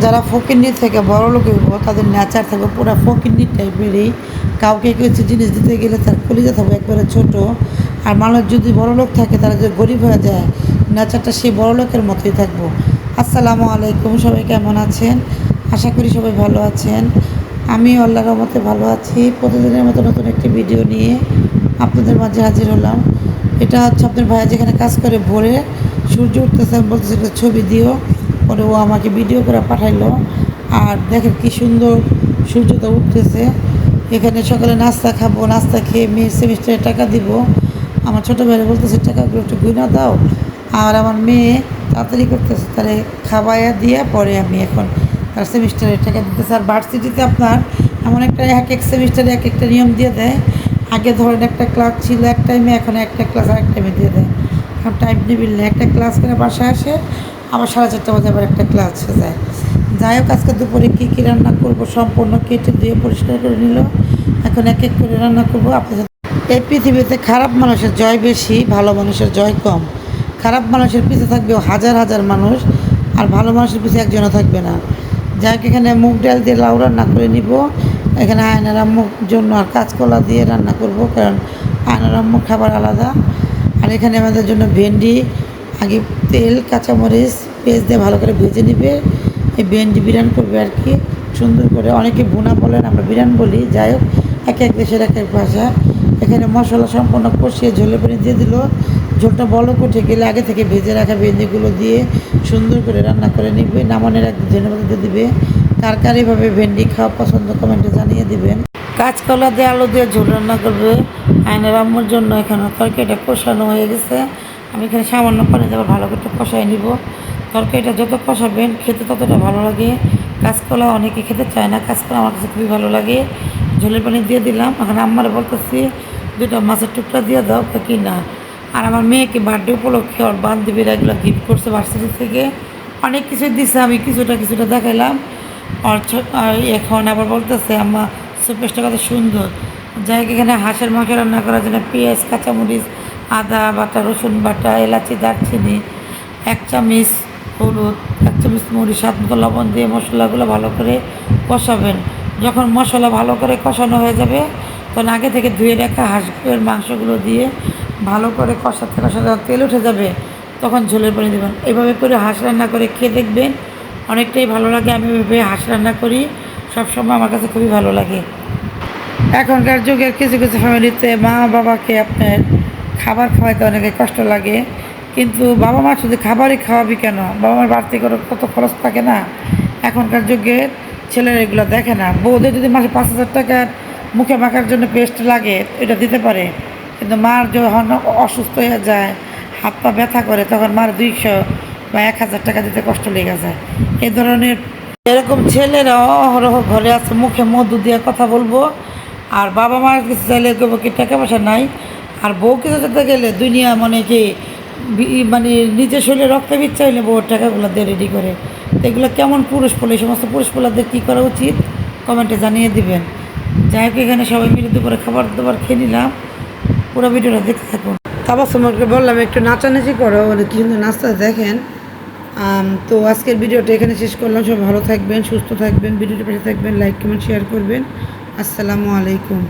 যারা ফকিন্নি থেকে বড় লোক হইব তাদের নেচার থাকবে পুরো ফকিন্নি টাইপেরই। কাউকে কিছু জিনিস দিতে গেলে তার কলিজা থাকবে একবারে ছোট। আর মানুষ যদি বড় লোক থাকে তারা যদি গরিব হয়ে যায় নেচারটা সেই বড় লোকের মতোই থাকবো। আসসালামু আলাইকুম, সবাই কেমন আছেন? আশা করি সবাই ভালো আছেন। আমি আল্লাহর রহমতে ভালো আছি। প্রতিদিনের মতো নতুন একটি ভিডিও নিয়ে আপনাদের মাঝে হাজির হলাম। এটা হচ্ছে আপনার ভাইয়া যেখানে কাজ করে ভোরে সূর্য উঠতেছে, আমি বলতেছে একটা ছবি দিও। পরে ও আমাকে ভিডিও করে পাঠাইলো। আর দেখেন কি সুন্দর সূর্যটা উঠতেছে। এখানে সকালে নাস্তা খাবো, নাস্তা খেয়ে মেয়ের সেমিস্টারে টাকা দিব। আমার ছোটো ভাইরা বলতেছে টাকাগুলো একটু গুনা দাও। আর আমার মেয়ে তাড়াতাড়ি করতেছে, তাহলে খাওয়াইয়া দিয়ে পরে আমি এখন তার সেমিস্টারের টাকা দিতেছে। আর ভার্সিটিতে আপনার এমন একটা এক এক সেমিস্টারে এক একটা নিয়ম দিয়ে দেয়। আগে ধরেন একটা ক্লাস ছিল এক টাইমে, এখন একটা ক্লাস আরেক টাইমে দিয়ে দেয়। এখন টাইম টেবিল নেই, একটা ক্লাস করে বাসায় আসে, আবার 4:30 বাজে আবার একটা ক্লাসে যায়। যাই হোক, আজকে দুপুরে কী কী রান্না করবো সম্পূর্ণ কেটে দিয়ে পরিষ্কার করে নিল। এখন এক এক করে রান্না করবো আপনাদের। এই পৃথিবীতে খারাপ মানুষের জয় বেশি, ভালো মানুষের জয় কম। খারাপ মানুষের পিছে থাকবে হাজার হাজার মানুষ, আর ভালো মানুষের পিছে একজনও থাকবে না। যাকে এখানে মুগ ডাল দিয়ে লাউ রান্না করে নিব। এখানে আয়নার আম্মুর জন্য আর কাঁচকলা দিয়ে রান্না করব, কারণ আয়নার আম্মুর খাবার আলাদা। আর এখানে আমাদের জন্য ভেন্ডি আগে তেল কাঁচামরিচ পেঁয়াজ দিয়ে ভালো করে ভেজে নিবে। এই ভেন্ডি বিরিয়ান করবে আর কি, সুন্দর করে। অনেকে ভুনা বলেন, আমরা বিরিয়ান বলি। যাই হোক, এক এক দেশের এক এক ভাষা। এখানে মশলা সম্পূর্ণ কষিয়ে ঝোলে পানি দিয়ে দিল। ঝোলটা বলক উঠে গেলে আগে থেকে ভেজে রাখা ভেন্ডিগুলো দিয়ে সুন্দর করে রান্না করে নিবে। নামানোর এক ধন্যবাদ দিয়ে দিবে। কার কার এইভাবে ভেন্ডি খাওয়া পছন্দ কমেন্টে জানিয়ে দিবেন। কাঁচকলা দিয়ে আলু দিয়ে ঝোল রান্না করবে আয়নার আম্মুর জন্য। এখানে তরকারিটা কষানো হয়ে গেছে। আমি এখানে সামান্য পানি দেবো, ভালো করে কষাই নিব। তরকারিটা যত কষাবেন খেতে ততটা ভালো লাগে। কাঁচকলা অনেকে খেতে চায় না, কাঁচকলা আমার কাছে খুবই ভালো লাগে। ঝোলের পানি দিয়ে দিলাম। এখন আম্মারে বলতেছি দুটো মাছের টুকরা দিয়ে দাও, কি না। আর আমার মেয়েকে বার্থডে উপলক্ষে ওর বান্ধবীরা এগুলো গিফট করছে ভার্সিটি থেকে, অনেক কিছু দিছে। আমি কিছুটা কিছুটা দেখাইলাম। আর এখন আবার বলতেছে আম্মা সুপেসটা কত সুন্দর। যাই এখানে হাঁসের মাংস রান্না করার জন্য পেঁয়াজ কাঁচামরিচ আদা বাটা রসুন বাটা এলাচি দারচিনি 1 চামচ হলুদ 1 চামচ মরিচ স্বাদ মতো লবণ দিয়ে মশলাগুলো ভালো করে কষাবেন। যখন মশলা ভালো করে কষানো হয়ে যাবে তখন আগে থেকে ধুয়ে রাখা হাঁসের মাংসগুলো দিয়ে ভালো করে কষাতে কষাতে তেল উঠে যাবে, তখন ঝোলের পানি দেবেন। এভাবে করে হাঁস রান্না করে খেয়ে দেখবেন, অনেকটাই ভালো লাগে। আমি এভাবে হাঁস রান্না করি সবসময়, আমার কাছে খুবই ভালো লাগে। এখনকার যুগের কিছু কিছু ফ্যামিলিতে মা বাবাকে আপনার খাবার খাওয়াইতে অনেকে কষ্ট লাগে, কিন্তু বাবা মা শুধু খাবারই খাওয়াবি কেন, বাবা মার বাড়তি করে কত খরচ থাকে না। এখনকার যুগের ছেলেরা এগুলো দেখে না। বউদের যদি মাসে 5,000 টাকার মুখে মাখার জন্য পেস্ট লাগে এটা দিতে পারে, কিন্তু মার যখন অসুস্থ হয়ে যায়, হাত পা ব্যথা করে, তখন মার 200 বা 1,000 টাকা দিতে কষ্ট লেগে যায়। এই ধরনের এরকম ছেলেরা অহরহ ঘরে আছে, মুখে মধু দিয়ে কথা বলবো। আর বাবা মার কিছু চাইলে কেবো কি টাকা পয়সা নাই। আর বউ কিছু যেতে গেলে দুনিয়া মানে কি মানে নিজের শরীরে রক্তবিদ চাইলে বউর টাকাগুলো দিয়ে রেডি করে। তো এগুলো কেমন পুরুষ পোলা, এই সমস্ত পুরুষ পোলাদের কী করা উচিত কমেন্টে জানিয়ে দিবেন। যাই হোক, এখানে সবাই মিলে দুপুরে খাবার দাবার খেয়ে নিলাম। পুরো ভিডিওটা দেখতে থাকুন। তাবাসসুমকে বললাম একটু নাচানাচি করো, মানে কি সুন্দর নাচটা দেখেন। তো আজকের ভিডিওটা এখানে শেষ করলাম। সব ভালো থাকবেন, সুস্থ থাকবেন, ভিডিওটা পাশে থাকবেন, লাইক কমেন্ট শেয়ার করবেন। আসসালামু আলাইকুম।